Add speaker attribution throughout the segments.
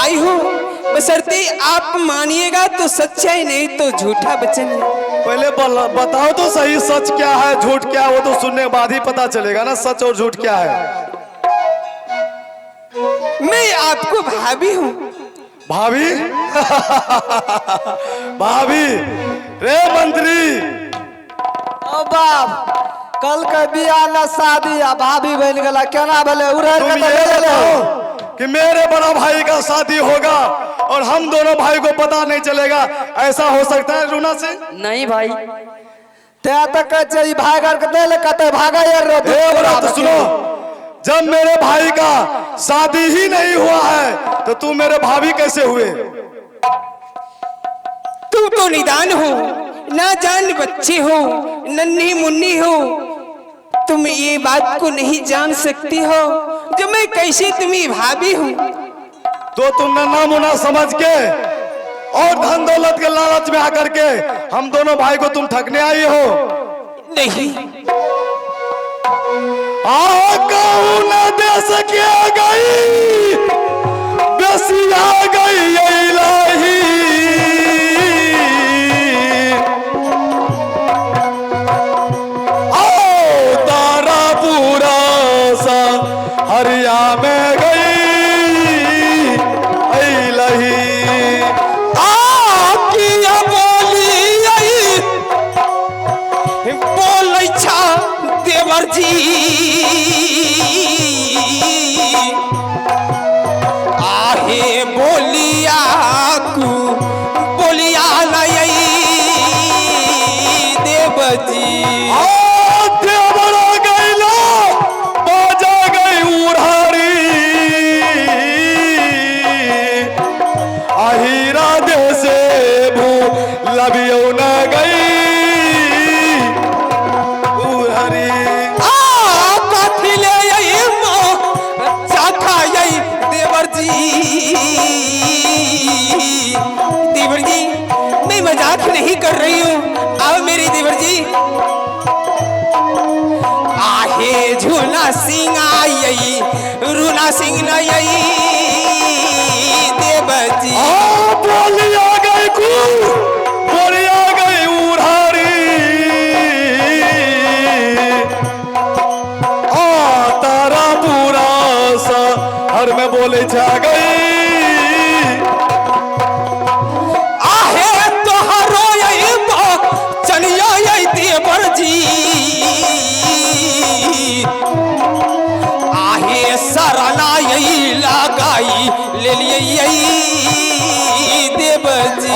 Speaker 1: भाई हूँ, बशर्ते आप मानिएगा तो सच्चा है, नहीं तो झूठा वचन है।
Speaker 2: पहले बताओ तो सही, सच क्या है झूठ क्या है, वो तो सुनने के बाद ही पता चलेगा ना सच और झूठ क्या है।
Speaker 1: मैं आपको भाभी हूँ।
Speaker 2: भाभी? भाभी रे मंत्री।
Speaker 3: ओ बाप, कल के बियाह न शादी आ भाभी बन गला, केना भले उड़े
Speaker 2: तुम
Speaker 3: के तो
Speaker 2: ये
Speaker 3: ले ले।
Speaker 2: बताओ कि मेरे बड़ा भाई का शादी होगा और हम दोनों भाई को पता नहीं चलेगा, ऐसा हो सकता है रूना सिंह?
Speaker 3: नहीं भाई, ते तक चाहिए भाई घर के दे ले कते भागा यार रो।
Speaker 2: तो सुनो, जब मेरे भाई का शादी ही नहीं हुआ है तो तू मेरे भाभी कैसे हुए?
Speaker 1: तू तो निदान हो, ना जान बच्चे हो, नन्ही मुन्नी हो, तुम ये बात को नहीं जान सकती हो जो मैं कैसे तुम्हें भाभी हूँ।
Speaker 2: तो तुम नन्हा मुन्ना समझ के और धन दौलत के लालच में आकर के हम दोनों भाई को तुम ठगने आई हो?
Speaker 1: नहीं,
Speaker 2: कहूँ न दे सके गई बेसी आ गई इलाही, तारा पूरा सा हरिया में गई इलाही।
Speaker 1: किया बोली छा देवर जी, आहे बोलिया कु बोलिया नहीं देवर जी।
Speaker 2: देवर आ गई लो बाजा गई उड़ारी, आहिरा दे से भू लबियो न गई उड़ारी।
Speaker 1: देवर जी, मैं मजाक नहीं कर रही हूँ, आओ मेरी देवर जी। आहे झूला सिंह आई रूना सिंह नहीं देवर जी।
Speaker 2: बोली आ गई बोली आ गई उड़ारी, तारा पूरा सा हर में बोले जा गई।
Speaker 1: आहे सरना यही लगाई ले लिए यही देवर जी।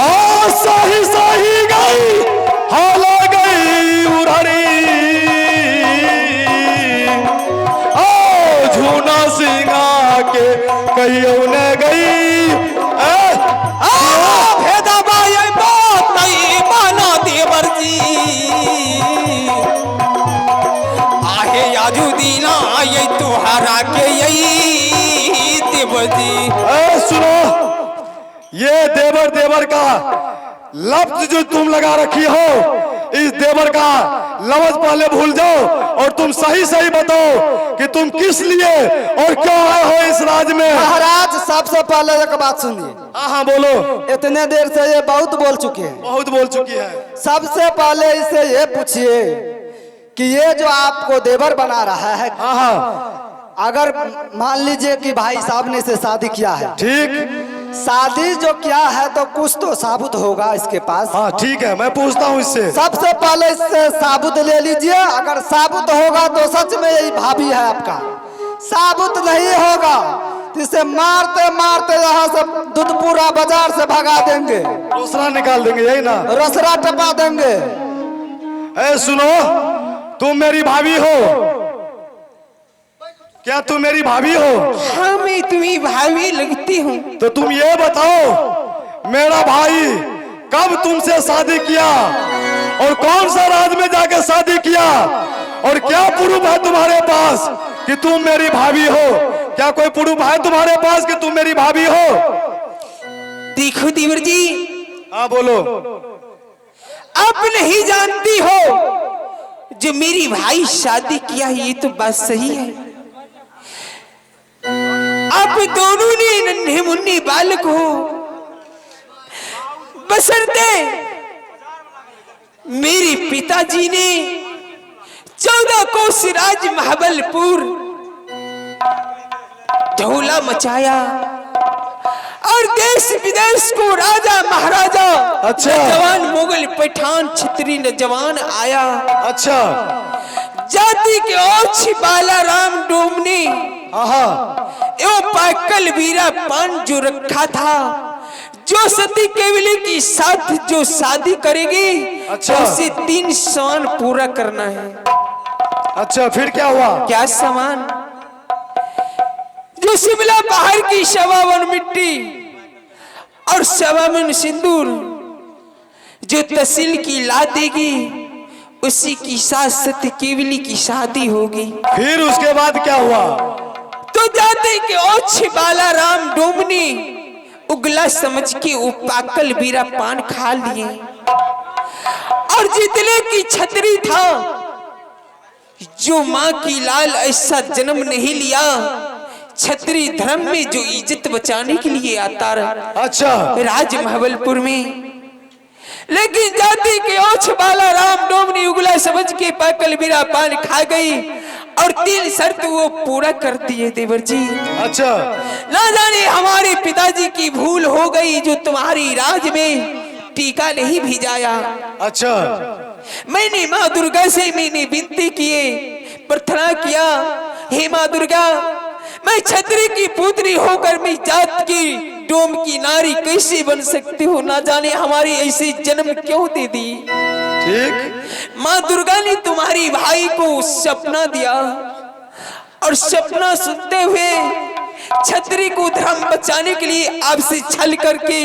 Speaker 2: सही सही गई हाला गई उड़ारी, झूना सिंगा के कहियो न गई।
Speaker 1: भेदा बाई बात नहीं माना देवर जी, आहे याजू दीना ये तुहरा के यही देवर जी।
Speaker 2: सुनो, ये देवर देवर का लफ्ज जो तुम लगा रखी हो, इस देवर का लफ्ज पहले भूल जाओ और तुम सही सही बताओ कि तुम किस लिए और क्यों आए हो इस राज में।
Speaker 3: महाराज, सबसे पहले एक बात सुनिए।
Speaker 2: हाँ बोलो।
Speaker 3: इतने देर से ये बहुत बोल चुके हैं,
Speaker 2: बहुत बोल चुकी है।
Speaker 3: सबसे पहले इसे ये पूछिए कि ये जो आपको देवर बना रहा है, अगर मान लीजिए कि भाई साहब ने इसे शादी किया है,
Speaker 2: ठीक,
Speaker 3: शादी जो किया है तो कुछ तो साबुत होगा इसके पास।
Speaker 2: हाँ ठीक है, मैं पूछता हूँ इससे।
Speaker 3: सबसे पहले इससे साबुत ले लीजिए, अगर साबुत होगा तो सच में यही भाभी है आपका। साबुत नहीं होगा तो इसे मारते मारते यहाँ से दूधपुरा बाजार से भगा देंगे,
Speaker 2: दूसरा निकाल देंगे, यही ना?
Speaker 3: रसरा टपा देंगे।
Speaker 2: सुनो, तुम मेरी भाभी हो क्या? तुम मेरी भाभी हो?
Speaker 1: हाँ, मैं तुम्हें भाभी लगती हूँ।
Speaker 2: तो तुम ये बताओ, मेरा भाई कब तुमसे शादी किया और कौन सा राज में जाकर शादी किया, और क्या प्रूफ है तुम्हारे पास कि तुम मेरी भाभी हो? क्या कोई प्रूफ है तुम्हारे पास कि तुम मेरी भाभी हो?
Speaker 1: देखो देवर जी,
Speaker 2: हाँ बोलो।
Speaker 1: आप नहीं जानती हो जो मेरी भाई शादी किया है, ये तो बात सही है। आप दोनों ने नन्हे मुन्ने बालक हो, बशर्ते मेरे पिताजी ने 14 कोस राज महाबलपुर ढोला मचाया और देश विदेश को राजा महाराजा,
Speaker 2: अच्छा।
Speaker 1: जवान मुगल पठान छतरी नौजवान आया।
Speaker 2: अच्छा।
Speaker 1: जाति के ओछी बाला राम डोमने एवं पाकल वीरा पान जो रखा था, जो सती केवली की साथ जो शादी करेगी,
Speaker 2: अच्छा।
Speaker 1: उसे 3 सामान पूरा करना है।
Speaker 2: अच्छा, फिर क्या हुआ?
Speaker 1: क्या सामान? जो शिमला पहाड़ की 1.25 मिट्टी और 1.25 सिंदूर जो तहसील की ला देगी, उसी की साथ सत्य केवली की शादी होगी।
Speaker 2: फिर उसके बाद क्या हुआ?
Speaker 1: तो जाते के ओछे बाला राम डोमनी उगला समझ के वो पाकल बीरा पान खा लिए और जितने की छतरी था, जो माँ की लाल ऐसा जन्म नहीं लिया, छतरी धर्म में जो इज्जत बचाने के लिए आता रहा।
Speaker 2: अच्छा।
Speaker 1: राज महाबलपुर में लेकिन जाति के ओछ बाला राम डोमनी उगला समझ के पाकल बीरा पान खा गई और 3 शर्त वो पूरा कर दिए देवर जी।
Speaker 2: अच्छा।
Speaker 1: ना जाने हमारे पिताजी की भूल हो गई जो तुम्हारी राज में टीका नहीं भिजाया।
Speaker 2: अच्छा।
Speaker 1: मैंने माँ दुर्गा से मैंने विनती किए, प्रार्थना किया, हे माँ दुर्गा, मैं छतरी की पुत्री होकर मैं जात की डोम की नारी कैसे बन सकती हूँ? ना जाने हमारी ऐसी जन्म क्यों दे दी।
Speaker 2: ठीक।
Speaker 1: माँ दुर्गा ने तुम्हारी भाई को सपना दिया और सपना सुनते हुए छतरी को धर्म बचाने के लिए आपसे छल करके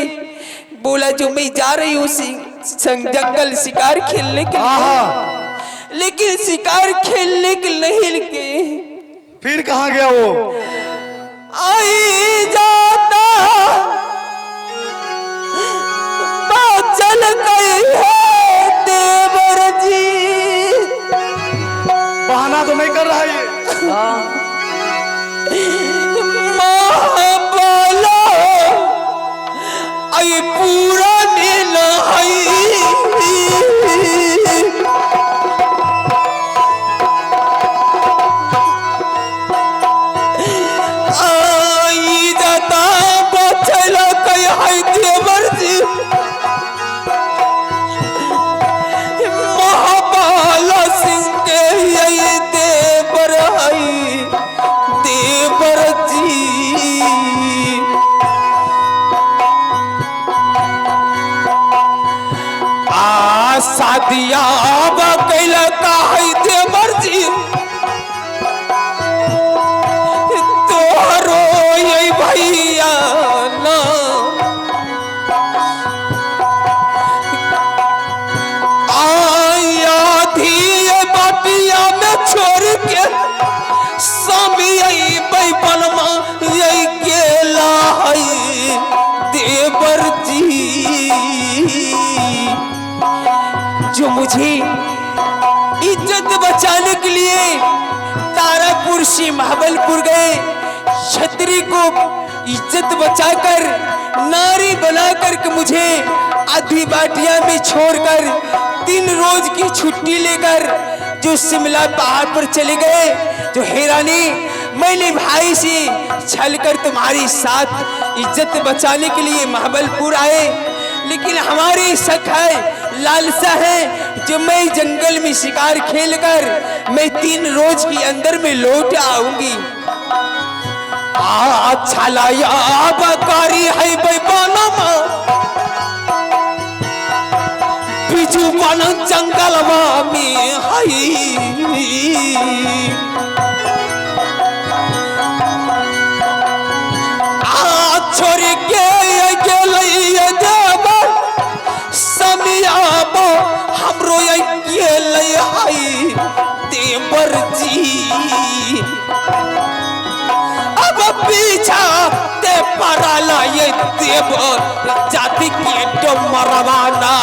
Speaker 1: बोला, जो मैं जा रही हूँ जंगल शिकार खेलने के लिए, लेकिन शिकार खेलने के नहीं के
Speaker 2: फिर कहाँ गया वो?
Speaker 1: आई जाता बात चल गई है देवर जी।
Speaker 2: बहाना तो नहीं कर रहा ये?
Speaker 1: माँ बोलो आई पूरा नीला शादिया कैल का है मर्जी तोहरो ये भैया ना आया धी बाटिया में छोड़ के स्वामी बैपनमा यही गेला है देवर जी। जो मुझे इज्जत बचाने के लिए तारापुर से महाबलपुर गए, छतरी को इज्जत बचाकर नारी बनाकर के मुझे आधी बाटिया में छोड़कर 3 रोज की छुट्टी लेकर जो शिमला पहाड़ पर चले गए। जो हैरानी, मैंने भाई से छल कर तुम्हारी साथ इज्जत बचाने के लिए महाबलपुर आए, लेकिन हमारी शक है, लालसा है, जो मैं जंगल में शिकार खेलकर मैं 3 रोज के अंदर में लौट आऊंगी। अच्छा लाया बकारी है बैपाना बिजू मन जंगल में छोड़ के हमरो देवर जी। अब पीछा ते पराला ये देवर जाति के डमरवाना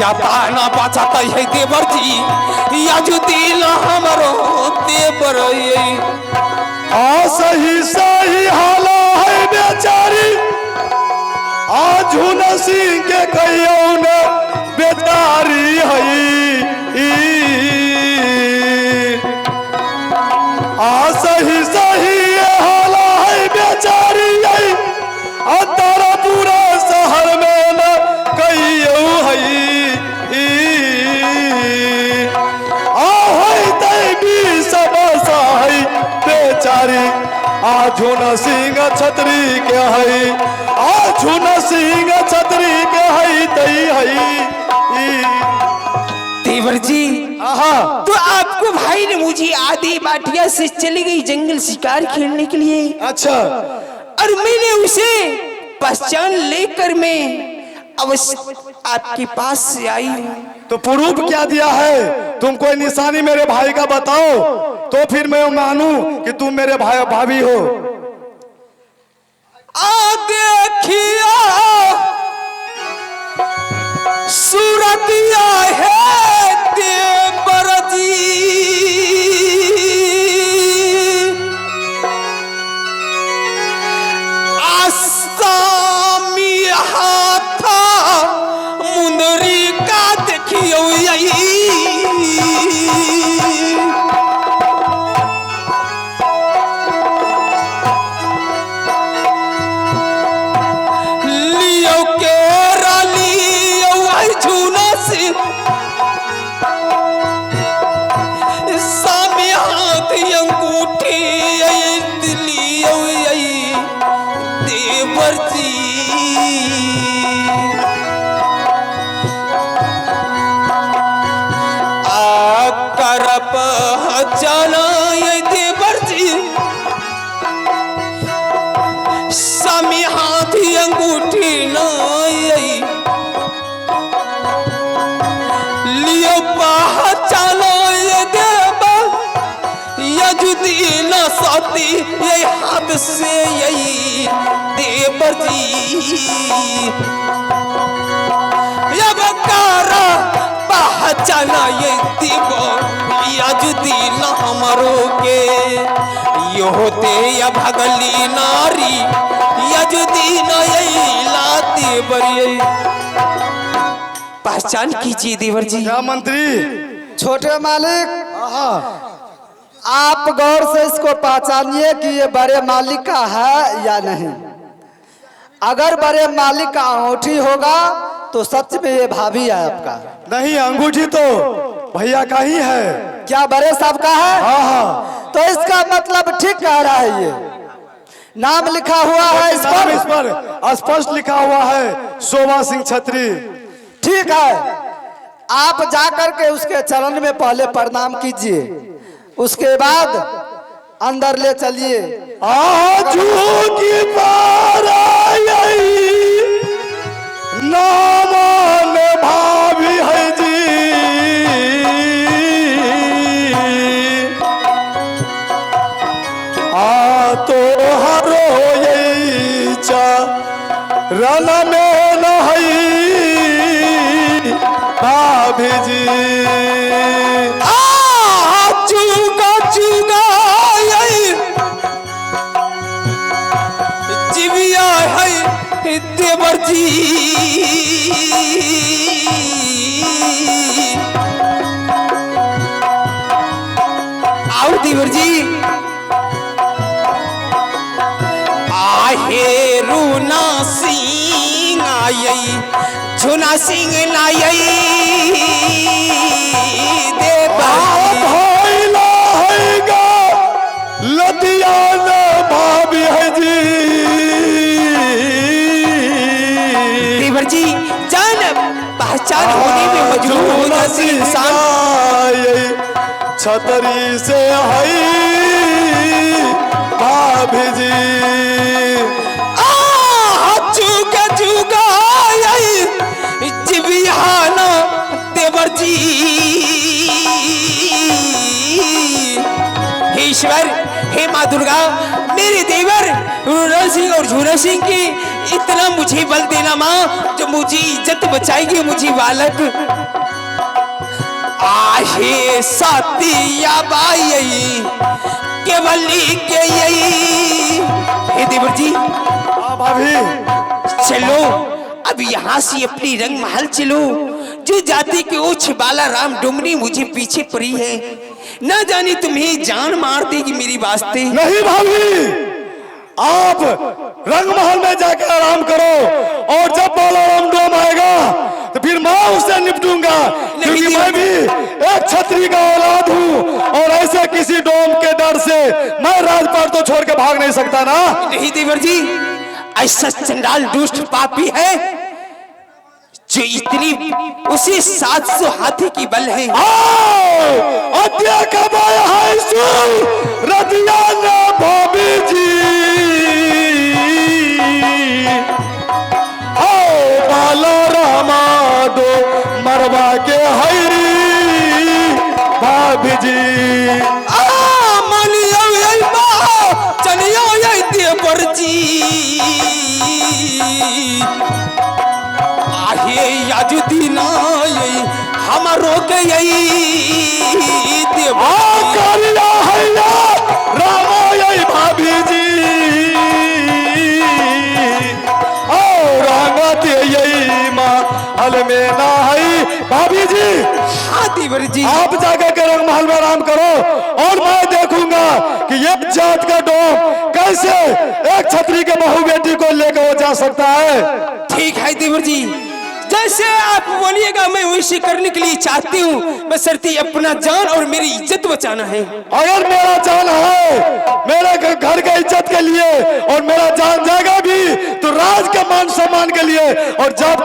Speaker 1: जापाना बचाता है देवर जी, या जो दिल हमरो देवर ये
Speaker 2: सही सही हाला है बेचारी आज हुन सिंह के कहियो न बेचारी है सही सही हाला है बेचारी है तारा पूरा शहर में न कहियो है सब सही बेचारी आज न सिंह छतरी के है आज न सिंह छतरी के है तई है
Speaker 1: देवर जी
Speaker 2: आहा
Speaker 1: तो आपको भाई ने मुझे आधी बाटिया से चली गई जंगल शिकार खेलने के लिए
Speaker 2: अच्छा
Speaker 1: और मैंने उसे पहचान लेकर मैं अवश्य आपके पास से आई हूँ।
Speaker 2: तो प्रूफ क्या दिया है? तुम कोई निशानी मेरे भाई का बताओ तो फिर मैं मानूं कि तुम मेरे भाई भाभी हो।
Speaker 1: देखिया सूरतिया है देवर जी आसामी हाथा मुंदरी का देखियो यही यही हाथ से यही देवर जी अब कारा पहचाना ये देवर यजुदीन हमरो के यो होते या भगली नारी यजुदीन यही ला देवर यही पहचान कीजिए देवर जी।
Speaker 2: क्या मंत्री?
Speaker 3: छोटे मालिक
Speaker 2: आहा
Speaker 3: आप गौर से इसको पहचानिए कि ये बड़े मालिक का है या नहीं। अगर बड़े मालिक का अंगूठी होगा तो सच में ये भाभी है आपका।
Speaker 2: नहीं, अंगूठी तो भैया का ही है।
Speaker 3: क्या बड़े साहब का है?
Speaker 2: हाँ हाँ।
Speaker 3: तो इसका मतलब ठीक कह रहा है। ये नाम लिखा हुआ है इस पर
Speaker 2: स्पष्ट लिखा हुआ है शोभा सिंह छतरी।
Speaker 3: ठीक है, आप जाकर के उसके चरण में पहले प्रणाम कीजिए, उसके बाद अंदर ले चलिए।
Speaker 2: आजू की नामान भाभी है जी तो हरो यही रन में न भाभी जी
Speaker 1: चुगा चुगा जीविया है देवर जी आओ देवर जी आहे रूना सिंह आई झुना सिंह नाई
Speaker 2: लतियान भाभी है जी
Speaker 1: देवर जी जान पहचान होने में मजबूर होना से इंसान
Speaker 2: छतरी से है भाभी जी
Speaker 1: चुका चुका जीवियाना देवर जी ईश्वर हे माँ दुर्गा मेरे देवर रूना सिंह और झूना सिंह की इतना मुझे बल देना माँ जो मुझे इज्जत बचाएगी मुझे बालक आहे साथिया बाई केवली के यही। हे देवर जी
Speaker 2: हाँ भाभी,
Speaker 1: चलो अब यहाँ से अपनी रंग महल चलो। जो जाति के ओछ बाला राम डुमरी मुझे पीछे पड़ी है, न जाने तुम्हें जान मार देगी मेरी वास्ते।
Speaker 2: नहीं भाभी, आप रंग महल में जाकर आराम करो, और जब बालाराम डोम आएगा तो फिर मैं उससे निपटूंगा, क्योंकि मैं भी एक छत्री का औलाद हूँ, और ऐसे किसी डोम के डर से मैं राजपाट तो छोड़ के भाग नहीं सकता ना।
Speaker 1: नहीं देवर जी, ऐसा चंडाल दुष्ट पापी है जो इतनी उसे 700 हाथी की बल है।
Speaker 2: भाभी जी बालारामा दो मरवा के हरी भाभी जी
Speaker 1: चलियो देवर जी आहे याजुदीना यही हमारो के यही देवा
Speaker 2: करिया हैया रामा यही भाभी जी और रंगत यही माँ हल में ना है भाभी जी।
Speaker 1: हाँ देवर जी,
Speaker 2: आप जाकर के रंग महल में आराम करो, और मैं देखूंगा कि ये जात का डोम कैसे एक छतरी के बहू बेटी को लेकर वो जा सकता है।
Speaker 1: ठीक है देवर जी, जैसे आप बोलिएगा मैं वैसे करने के लिए चाहती हूँ, बशर्ते अपना जान और मेरी इज्जत बचाना है।
Speaker 2: अगर मेरा जान है मेरे घर के इज्जत के लिए, और मेरा जान जाएगा भी तो राज के मान सम्मान के लिए, और जब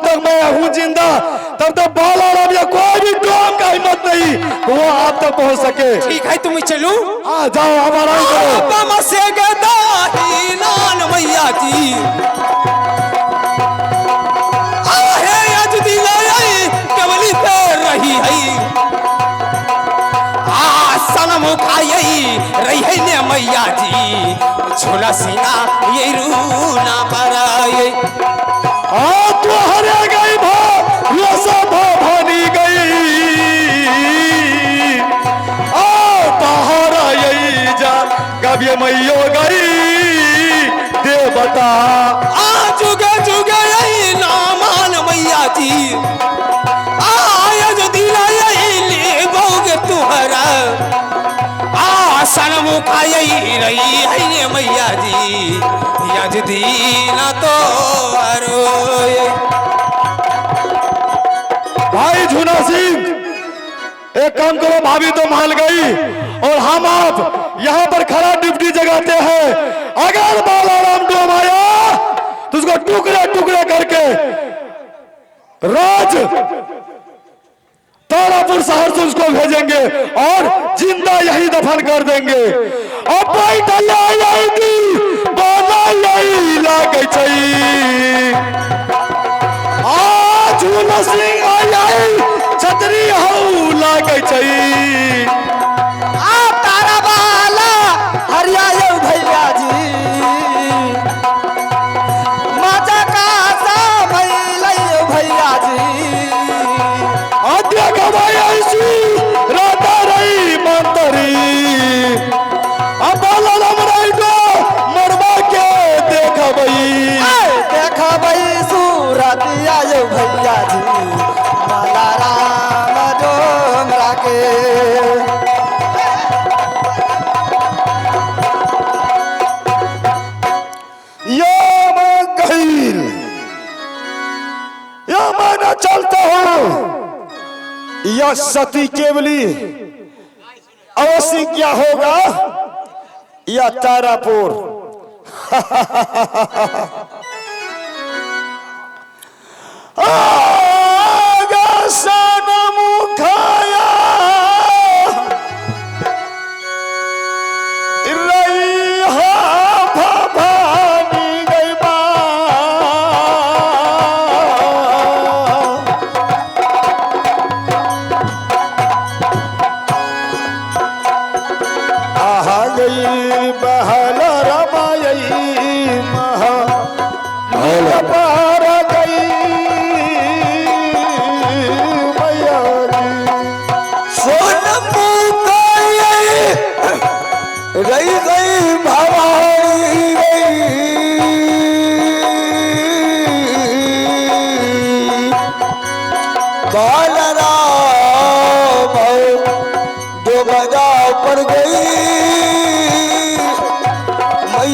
Speaker 2: तक मैं हूँ जिंदा तब तक बालाराम या कोई भी डोम का हिम्मत नहीं वो आप तक पहुँच सके।
Speaker 1: ठीक है तुम्हें चलो,
Speaker 2: हाँ जाओ, आप आराम करो।
Speaker 1: से नान मैया जी कवली से रही है सनम खाई रही है ने मैया जी, झोला सीना ये रूना पराए
Speaker 2: तो हरे गई भो ये सब भनी गई तहरा यही जा कभी मैयो गई देवता
Speaker 1: जुगे जुगे यही नामान मैया जी आया जो दिला यही ले बोगे तुहरा सनम खाई रही है ने मैया जी यज दीना तो अरोए।
Speaker 2: भाई झूना सिंह, एक काम करो, भाभी तो मान गई और हम आप यहाँ पर खड़ा ड्यूटी जगाते हैं। अगर बालाराम डोम आया तो उसको टुकड़े टुकड़े करके राज तारापुर शहर से उसको भेजेंगे और जिंदा यही दफन कर देंगे। अब छतरी लागे
Speaker 3: तारा बाला हरिया भैया जी मजा का भैया जी
Speaker 2: राधा रही मंतरी अब मरवा के
Speaker 3: देखबई सूरतिया भैया जी बालाराम डोमरा के
Speaker 2: मैं चलता हूँ। यह सती केवली अवश्य क्या होगा, यह तारापुर मुखाया बहल रमाई महा पार गई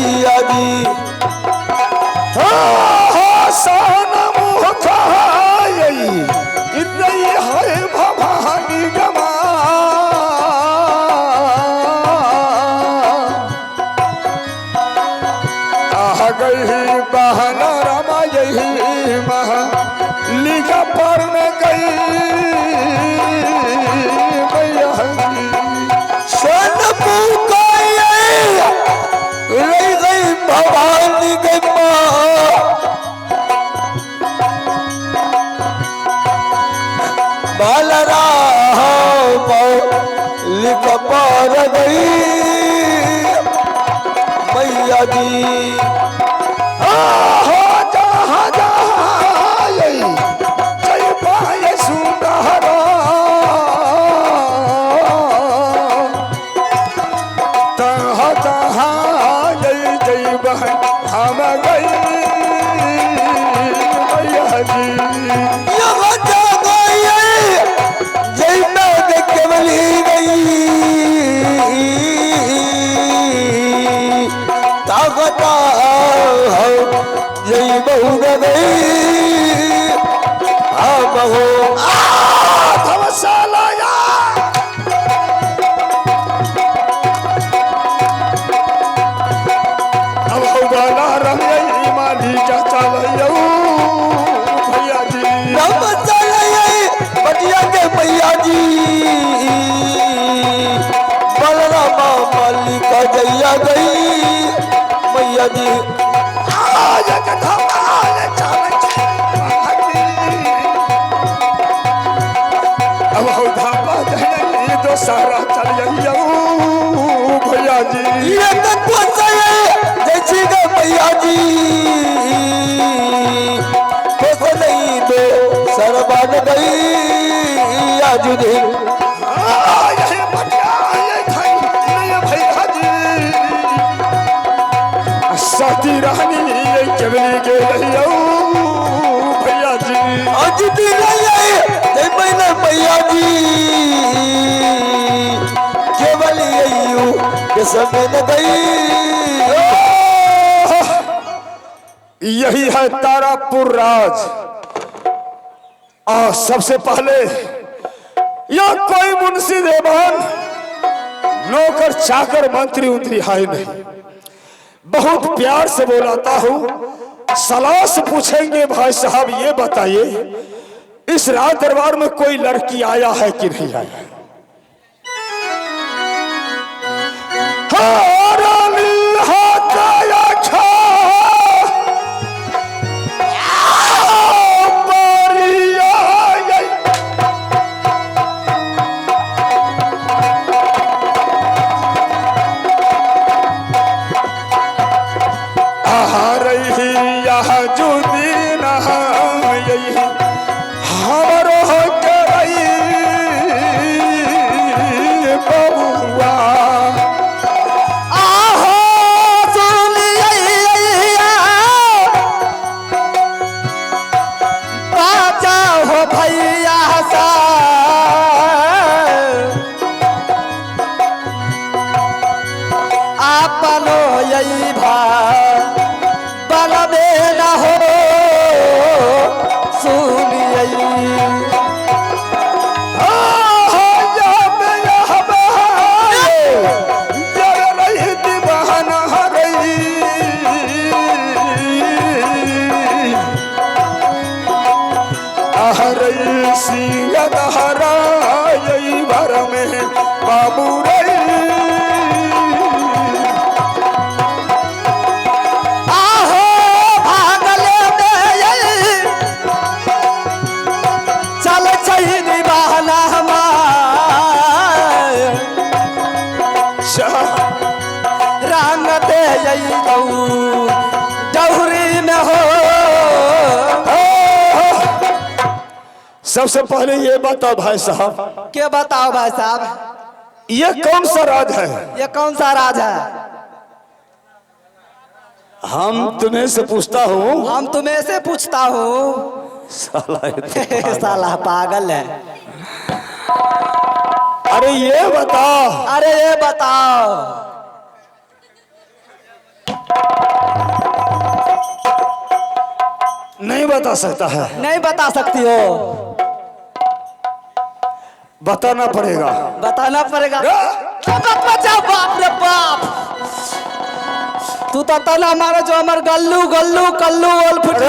Speaker 1: मैया जी
Speaker 2: सान मुह खाई रही है भवानी गमा आ गई बहन रमा यही महा लिखा पर न गई मैया जी
Speaker 1: सन पुकारे रह गई भवानी के माँ बालरा लिख पर गई मैया जी
Speaker 2: जहाँ जहाँ जय पाए सुंदरा तहाँ तहाँ जय जय बहन हम गई मैया जी
Speaker 1: यहाँ जा गई जय मैं केवली गई ताकता जय बहु गई हाँ बहु
Speaker 2: धर्मशाला अब वाला रही माली का चल भैया जी
Speaker 1: राम चले बटिया के मैया जी बलरामा मालिका जैया गई मैया जी
Speaker 2: आज कथा अब धापा जही दो सारा चल भैया जी
Speaker 1: ये तत्व सही जैसी गए मैया जी कुछ नहीं दो सरबन गई आज दिन
Speaker 2: यही बटिया भैया जी साथी रानी केवली के भैया जी
Speaker 1: आज दिन जय मैंने मैया जी केवल यू के समय न गई
Speaker 2: यही है तारापुर राज। सबसे पहले यह कोई मुंशी देवान नौकर चाकर मंत्री उतरी है नहीं, बहुत प्यार से बोलाता हूँ। सलाह से पूछेंगे भाई साहब ये बताइए इस राज दरबार में कोई लड़की आया है कि नहीं आया? सबसे पहले ये बताओ भाई साहब,
Speaker 3: क्या बताओ भाई साहब,
Speaker 2: ये कौन सा राज है?
Speaker 3: ये कौन सा राज है?
Speaker 2: हम तुम्हें से पूछता हूँ।
Speaker 3: हम तुम्हें से पूछता हूँ। साला पागल है।
Speaker 2: अरे ये बताओ,
Speaker 3: अरे ये बताओ
Speaker 2: बता सकता है?
Speaker 3: नहीं बता सकती हो?
Speaker 2: बताना पड़ेगा।
Speaker 3: बताना पड़ेगा। बचाओ, बाप रे बाप, तू तो तना मारे जो हमार गल्लू गल्लू कल्लू ओल फुट।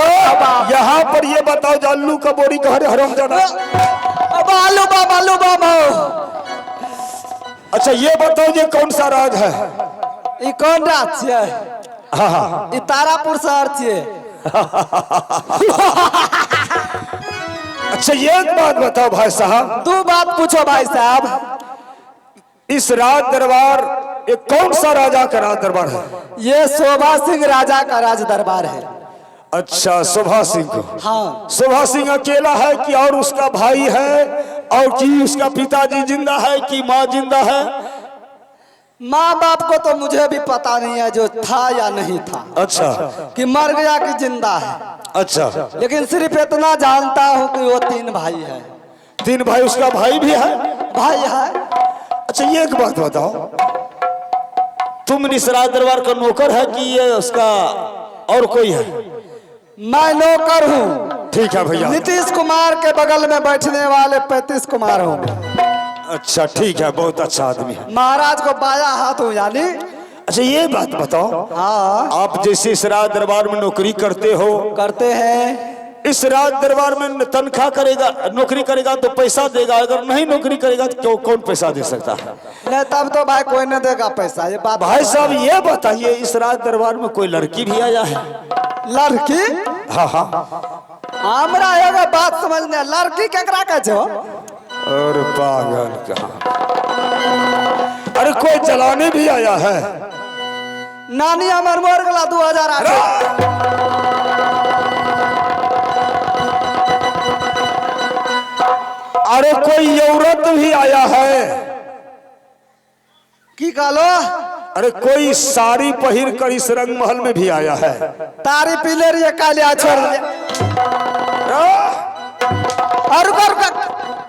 Speaker 2: यहाँ पर ये बताओ जालू का बोरी कहरे हराम जाना।
Speaker 3: अब आलू बाबा।
Speaker 2: अच्छा ये बताओ ये कौन सा राज है?
Speaker 3: ये कौन राज छे?
Speaker 2: हाँ हाँ
Speaker 3: ये तारापुर शहर छे।
Speaker 2: अच्छा ये एक बात बताओ भाई साहब।
Speaker 3: तू बात पूछो भाई साहब।
Speaker 2: इस राज दरबार ये कौन सा राजा का राज दरबार है?
Speaker 3: ये शोभा सिंह राजा का राज दरबार है।
Speaker 2: अच्छा शोभा सिंह को।
Speaker 3: हाँ।
Speaker 2: शोभा सिंह अकेला है कि और उसका भाई है, और कि उसका पिताजी जिंदा है कि माँ जिंदा है?
Speaker 3: माँ बाप को तो मुझे भी पता नहीं है जो था या नहीं था।
Speaker 2: अच्छा
Speaker 3: कि मर गया कि जिंदा है।
Speaker 2: अच्छा
Speaker 3: लेकिन सिर्फ इतना जानता हूँ कि वो 3 भाई है।
Speaker 2: 3 भाई, उसका भाई भी है?
Speaker 3: भाई है।
Speaker 2: अच्छा ये एक बात बताओ, तुम इस राज दरबार का नौकर है कि ये उसका और कोई है?
Speaker 3: मैं नौकर हूँ।
Speaker 2: ठीक है भैया।
Speaker 3: नीतीश कुमार के बगल में बैठने वाले 35 कुमार हूँ।
Speaker 2: अच्छा ठीक है, बहुत अच्छा आदमी है।
Speaker 3: महाराज को बाया हाथ हूँ यानी।
Speaker 2: अच्छा ये बात बताओ,
Speaker 3: हाँ
Speaker 2: आप जैसे इस राज दरबार में नौकरी करते हो,
Speaker 3: करते हैं।
Speaker 2: इस राज दरबार में तनख्वाह करेगा, नौकरी करेगा तो पैसा देगा, अगर नहीं नौकरी करेगा तो क्यों, कौन पैसा दे सकता है?
Speaker 3: नहीं तब तो भाई कोई नहीं देगा पैसा। ये बात
Speaker 2: भाई साहब ये बताइए, इस राज दरबार में कोई लड़की भी आया है?
Speaker 3: लड़की?
Speaker 2: हाँ हाँ।
Speaker 3: हमरा एगो बात समझने, लड़की केकरा कहे छो?
Speaker 2: और पागल कहाँ? अरे कोई जलाने भी आया है?
Speaker 3: नानी हमर मोर गला 2008।
Speaker 2: अरे कोई औरत भी आया है?
Speaker 3: की कहलो?
Speaker 2: अरे कोई साड़ी पहिर कर इस रंग महल में भी आया है?
Speaker 3: तारी पीले रही कालिया छोड़ दिया। और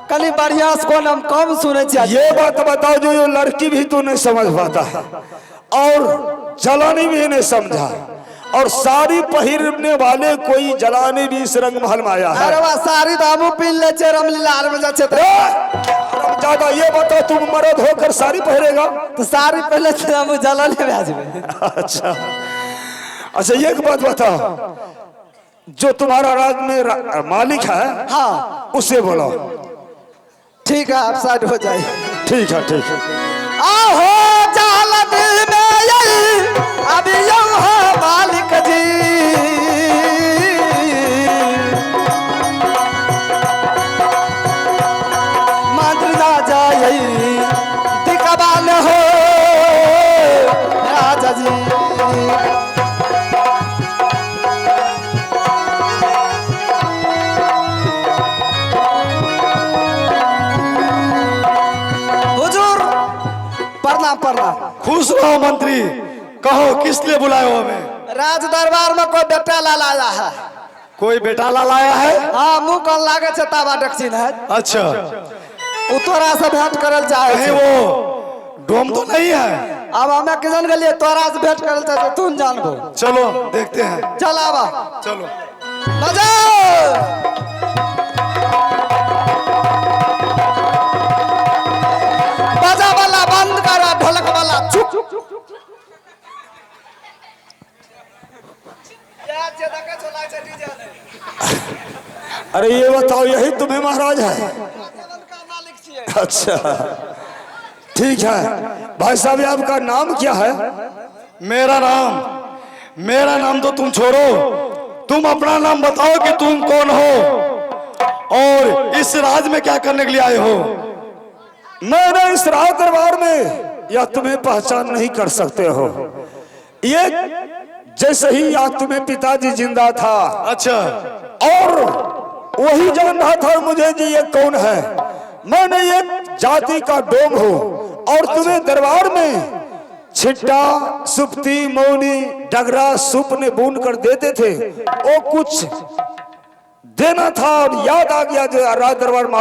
Speaker 3: कली बढ़िया को हम कम सुने चाहिए।
Speaker 2: ये बात बताओ, जो लड़की भी तू नहीं समझ पाता है और जलानी भी नहीं समझा, और साड़ी पहिरने वाले कोई जलाने भी इस रंग महल में आया है?
Speaker 3: अरे वाह, सारी दामू पीन ले छे, रमलीलार में जाछे तो।
Speaker 2: ज्यादा ये बताओ, तुम मर्द होकर साड़ी पहनेगा?
Speaker 3: तो साड़ी पहले छे हम जलाने में आजबे।
Speaker 2: अच्छा अच्छा ये एक बात बताओ, जो तुम्हारा राज में मालिक है,
Speaker 3: हाँ
Speaker 2: उससे बोलो।
Speaker 3: ठीक है, आप साइड हो जाइए।
Speaker 2: ठीक है ठीक है।
Speaker 3: आहो जाला दिल में यही अभी यूं हो मालिक जी। मंत्र ना जाए दिकबाल हो राजा जी। प्रणाम।
Speaker 2: खुश रहो मंत्री, कहो किस लिए बुलाए हो हमें?
Speaker 3: राज दरबार में कोई बेटा लाल आया है।
Speaker 2: कोई बेटा लाल आया है?
Speaker 3: हाँ, मुंह कौन लागे छे ताबा डक्सिन है।
Speaker 2: अच्छा,
Speaker 3: तोरा से भेंट करल चाहे
Speaker 2: नहीं वो डोम तो नहीं है?
Speaker 3: अब हमें किजन गलिए तोरा से भेंट करल चाहे तू जानबो।
Speaker 2: चलो देखते हैं।
Speaker 3: चल आवा,
Speaker 2: चलो
Speaker 3: बजाओ। बाजा वाला बंद करो, ढोलक वाला चुप।
Speaker 2: अरे ये बताओ, यही तुम्हें महाराज है? अच्छा ठीक है। भाई साहब आपका नाम क्या है? मेरा नाम तो तुम छोड़ो, तुम अपना नाम बताओ कि तुम कौन हो और इस राज में क्या करने के लिए आए हो? मैंने इस राज दरबार में या तुम्हें पहचान नहीं कर सकते हो। ये जैसे ही या तुम्हें पिताजी जिंदा था, अच्छा, और वही जान रहा था मुझे कि ये कौन है। मैंने एक जाति का डोम हूँ और तुम्हें दरबार में छिट्टा, सुप्ती, मौनी, डगरा, सुपने बूंद कर देते थे, वो कुछ देना था और याद आ गया जो राज दरबार में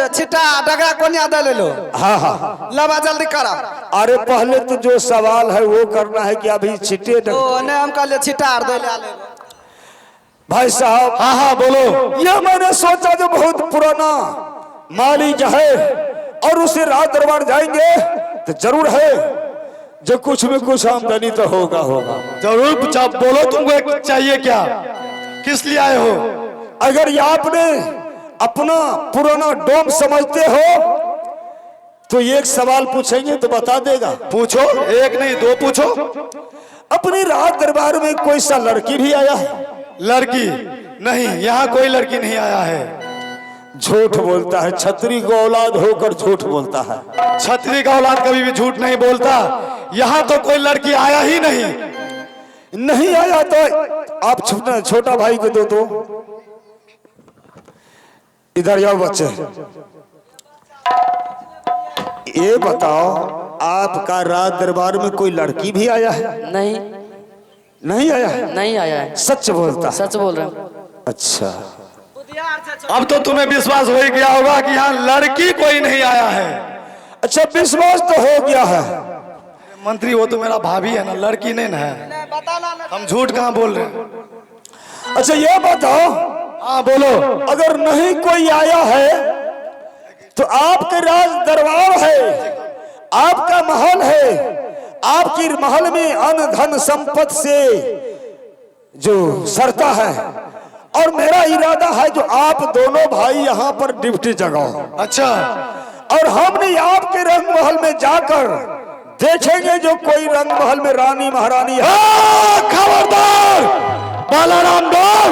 Speaker 3: छिट्टा डगरा कोनिया दे ले लो।
Speaker 2: हाँ हाँ
Speaker 3: लबा जल्दी करा।
Speaker 2: अरे पहले तो जो सवाल है वो करना है कि अभी छिट्टे
Speaker 3: ओ ने हम कहले छिट्टा दे ले।
Speaker 2: भाई साहब, हाँ हाँ बोलो। ये मैंने सोचा जो बहुत पुराना माली जो है और उसे राज दरबार जाएंगे तो जरूर है जो कुछ में कुछ आमदनी तो होगा होगा। जरूर बोलो, तुमको चाहिए क्या, किस लिए आए हो? अगर ये आपने अपना पुराना डोम समझते हो तो एक सवाल पूछेंगे तो बता देगा। पूछो, एक नहीं दो पूछो। अपनी राज दरबार में कोई सा लड़की भी आया है? लड़की नहीं, यहाँ कोई लड़की नहीं आया है। झूठ बोलता है, छतरी का औलाद होकर झूठ बोलता है। छतरी का औलाद कभी भी झूठ नहीं बोलता। यहाँ तो कोई लड़की आया ही नहीं आया तो आप छोटा भाई को दो। इधर जाओ बच्चे, ये बताओ आपका राज दरबार में कोई लड़की भी आया है? नहीं आया है?
Speaker 1: नहीं आया है।
Speaker 2: सच बोलता?
Speaker 1: सच बोल रहा हूँ।
Speaker 2: अच्छा, अब तो तुम्हें विश्वास हो ही गया होगा कि यहाँ लड़की कोई नहीं आया है। अच्छा, विश्वास तो हो गया है। मंत्री वो तो मेरा भाभी है ना, लड़की नहीं ना है। हम झूठ कहाँ बोल रहे हैं? अच्छा ये बताओ, हाँ बोलो, अगर नहीं कोई आया है तो आपके राज दरबार है, आपका महल है, आपकी महल में अन्न धन संपत्ति से जो सरता है और मेरा इरादा है जो आप दोनों भाई यहाँ पर ड्यूटी जगाओ। अच्छा, और हमने आपके रंग महल में जाकर देखेंगे जो कोई रंग महल में रानी महारानी है। खबरदार बालाराम डोम,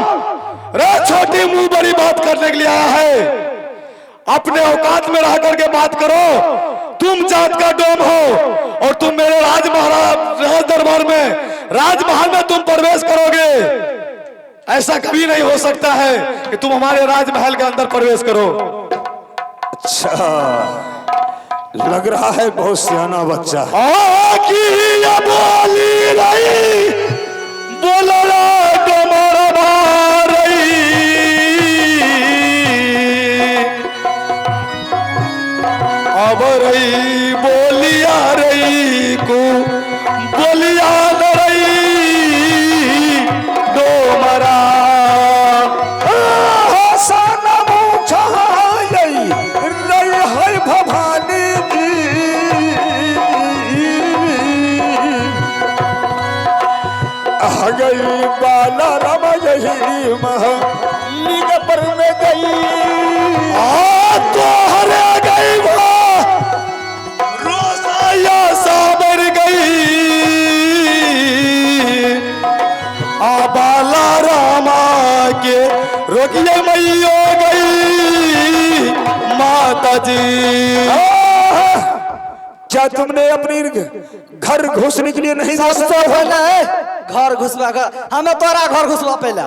Speaker 2: रे छोटी मुंह बड़ी बात करने के लिए आया है। अपने औकात में रह करके बात करो। तुम जात का डोम हो और तुम मेरे राज दरबार में, राजमहल में तुम प्रवेश करोगे? ऐसा कभी नहीं हो सकता है कि तुम हमारे राजमहल के अंदर प्रवेश करो। अच्छा, लग रहा है बहुत सियाना बच्चा। बोली नहीं, बोलो डोमरा भारी, अब रही बोलिया रही को बोलिया रही डोमरा साना मुछा रही है भवानी जी, आ गई बाला राम यही महलिक पर में गई, तो हरे गई वो रोसाया साबर गई, आ बाला रामा के रोकिए मैयो गई माता जी। क्या तुमने अपनी घर घुसने के लिए नहीं
Speaker 3: घर घुसवा, हमें तोरा घर घुसवा पहले।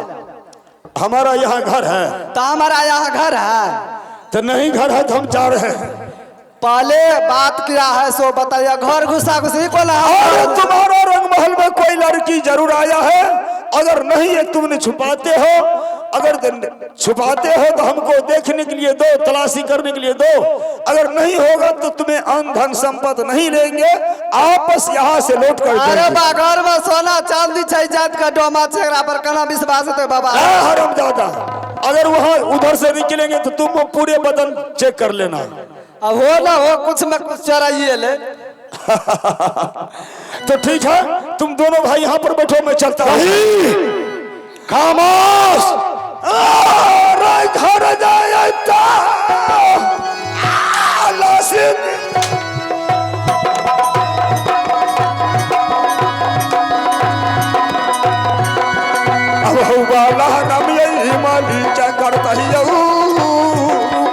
Speaker 2: हमारा यहाँ घर है
Speaker 3: तो हमारा यहाँ घर है
Speaker 2: तो नहीं, घर है तो हम जा रहे हैं।
Speaker 3: पहले बात किया है सो बताइए, घर घुसा घुसी को
Speaker 2: तुम्हारा रंग महल में कोई लड़की जरूर आया है। अगर नहीं है तुमने छुपाते हो, अगर छुपाते हो तो हमको देखने के लिए दो, तलाशी करने के लिए दो। अगर नहीं होगा तो तुम्हें अन्न धन संपत्ति नहीं लेंगे, आपस यहाँ से लौट कर
Speaker 3: अरे बागर में सोना चांदी छह जात का डोमा चेहरा पर कना विश्वास है बाबा।
Speaker 2: हरामजादा, अगर वहाँ उधर से निकलेंगे तो तुम पूरे बदन चेक कर लेना।
Speaker 3: अब हो ना हो, कुछ में कुछ चराइए ले।
Speaker 2: तो ठीक है, तुम दोनों भाई यहाँ पर बैठो, मैं चलता हूँ। खामोश, घर जाए अब वाला नाम यही माली क्या करता ही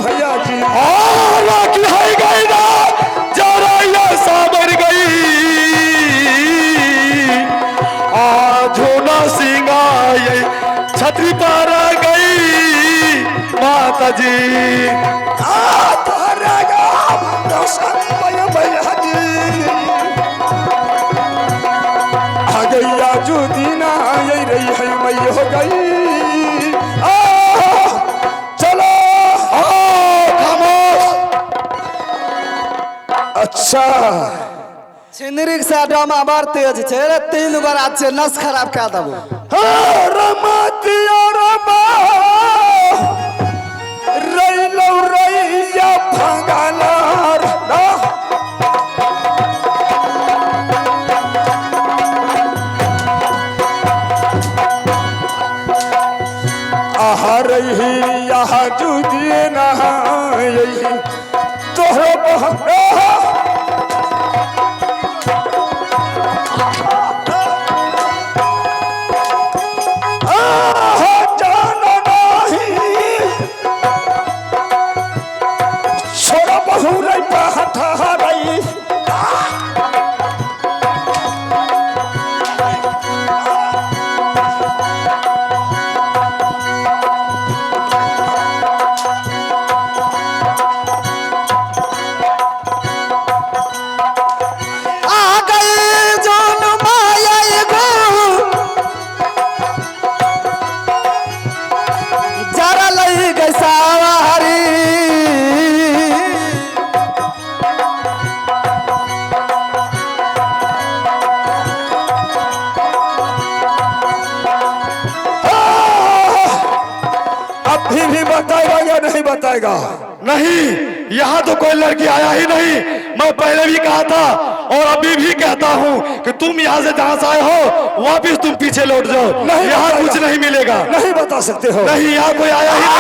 Speaker 2: भैया जी। है गई ना जरा साबर गई, झोना सिंगाई छतरी पारा गई माता जी। आ गई आजू दीना यही रही है मैं हो गई। चलो खामोश। अच्छा,
Speaker 3: छिनरिक से डोमा बड़ तेज छे रे, 3 बार आज से नस खराब कर देबो।
Speaker 2: रमतिया रमा रैलो रैया भंगानार आहा रही यहाँ जुदिए नहा यही तोहरो बहन भी बताएगा या नहीं बताएगा?
Speaker 4: नहीं, यहाँ तो कोई लड़की आया ही नहीं। मैं पहले भी कहा था और अभी भी कहता हूँ कि तुम यहाँ से जहाँ से आए हो वापिस तुम पीछे लौट जाओ।
Speaker 2: नहीं,
Speaker 4: यहाँ कुछ नहीं मिलेगा।
Speaker 2: नहीं बता सकते हो?
Speaker 4: नहीं, यहाँ कोई आया ही नहीं।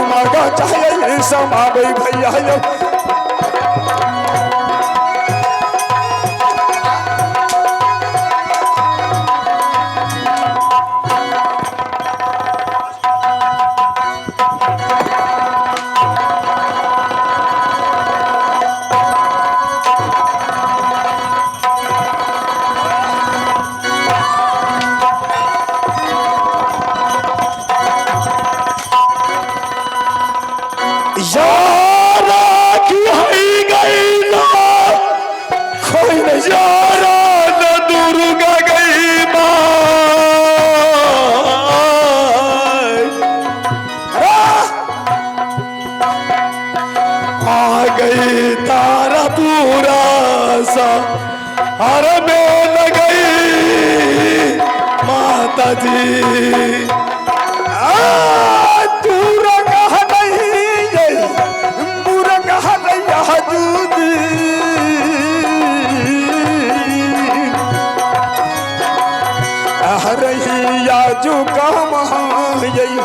Speaker 2: मांगा चाहिए समा गई भैया
Speaker 4: हर में गई माता जी
Speaker 2: तू रंग नहीं मुरंग जूदी रही जो काम यही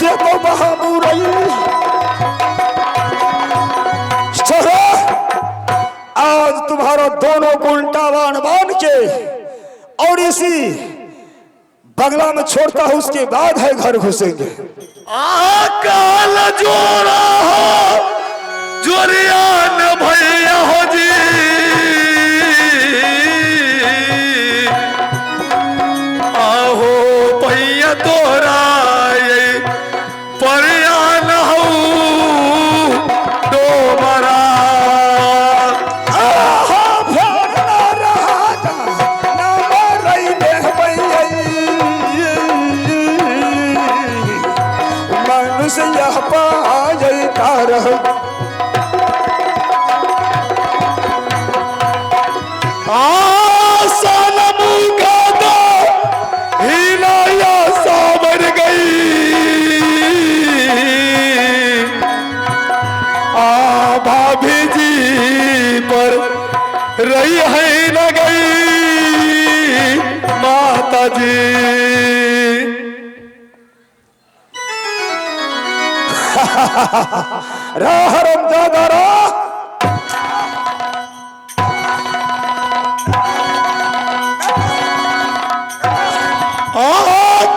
Speaker 2: देखो बहाबुरई आज तुम्हारा दोनों को उल्टा बांध के और इसी बंगला में छोड़ता हूं, उसके बाद है घर घुसेंगे।
Speaker 4: काल जोड़ा हो जोरियान भैया हो जी आहो भैया तोरा परियान हो डोमरा रही है न गई माता जी
Speaker 2: हरम ज्यादा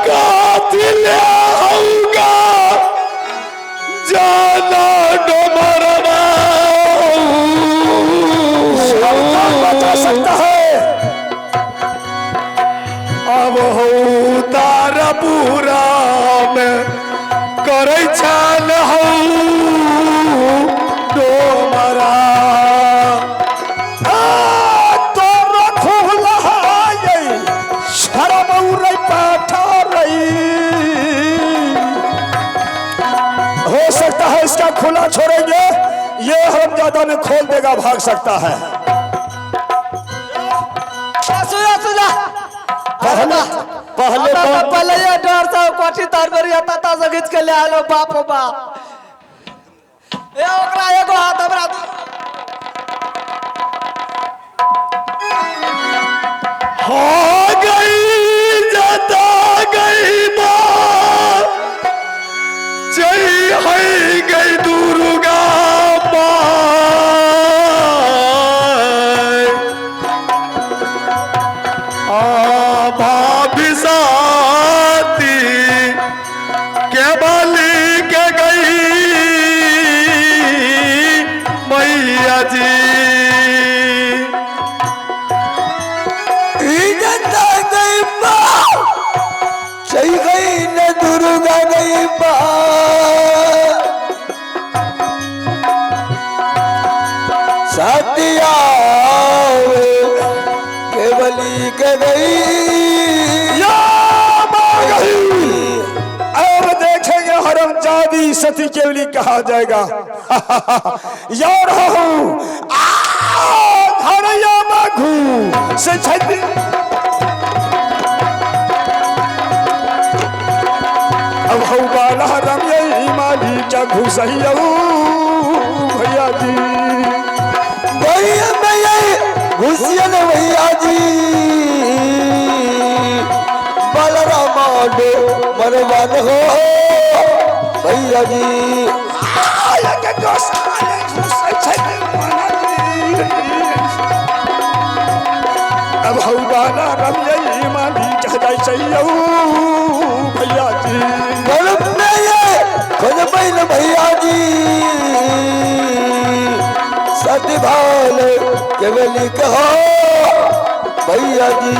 Speaker 4: कातिल होगा जाना डोमरवा
Speaker 2: बचा सकता है।
Speaker 4: अब हो तारा पूरा में करे छाल हो डोमरा
Speaker 2: तो रखो शर्म उड़ई पाठा रही हो सकता है इसका खुला छोड़ेंगे ये हरामजादा में खोल देगा, भाग सकता है।
Speaker 3: सुना सुना पहले ये डर से कोठी तार पर आता था जगित के ले आलो बाप हो बाप ए ओकरा एगो हाथ हमरा
Speaker 4: हो गई जाता गई माँ जय है गई दुर्गा भाभी साथी के बाली के गई मैया जी
Speaker 1: इज्जत गई माँ सही गई न दुर्गा गई माँ साथिया केवली के गई
Speaker 2: या माँ गई। अब देखेंगे हरामजादी सती केवली कहा जाएगा। या रहा हूँ धरया माघू से छती अब हऊ बाला रमिया माली क्या घुसैया भैया जी
Speaker 1: भैया भैया घुसिया न भैया जी बलरामा डो मनवान हो भैया जी
Speaker 2: अब हऊ बाला रमिया माली क्या जाए भैया जी
Speaker 1: खुद बैल भैया जी सती भाल केवली कहो भैया जी